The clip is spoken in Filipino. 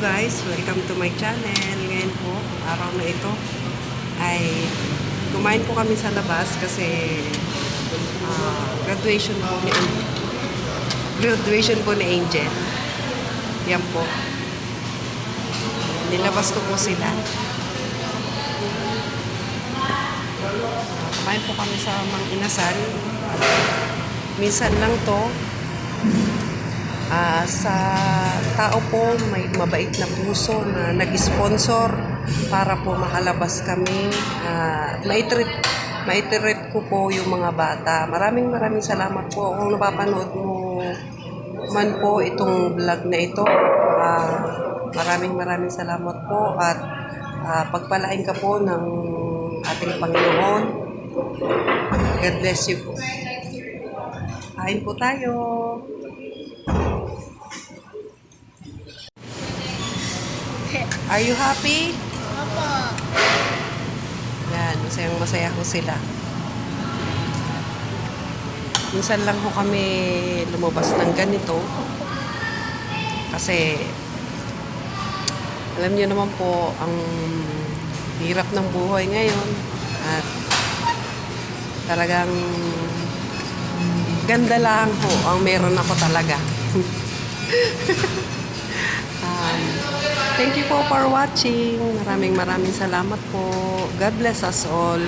guys, welcome to my channel. Ngayon po, araw na ito ay kumain po kami sa labas kasi graduation po ni Angel. Yan po. Nilabas ko po sila. Kumain po kami sa Mang Inasal. Minsan lang to. Sa tao po may mabait na puso na nag-sponsor para po makalabas kami. Maitreat ko po yung mga bata. Maraming salamat po kung napapanood mo man po itong vlog na ito. Maraming salamat po at pagpalain ka po ng ating Panginoon. God bless you po. Kain po tayo. Are you happy? Opo. Yan, masaya ko sila. Minsan lang ho kami lumabas ng ganito. Kasi, alam niyo naman po, ang hirap ng buhay ngayon. At talagang ganda lang ho ang meron ako talaga. Thank you po for watching. Maraming salamat po. God bless us all.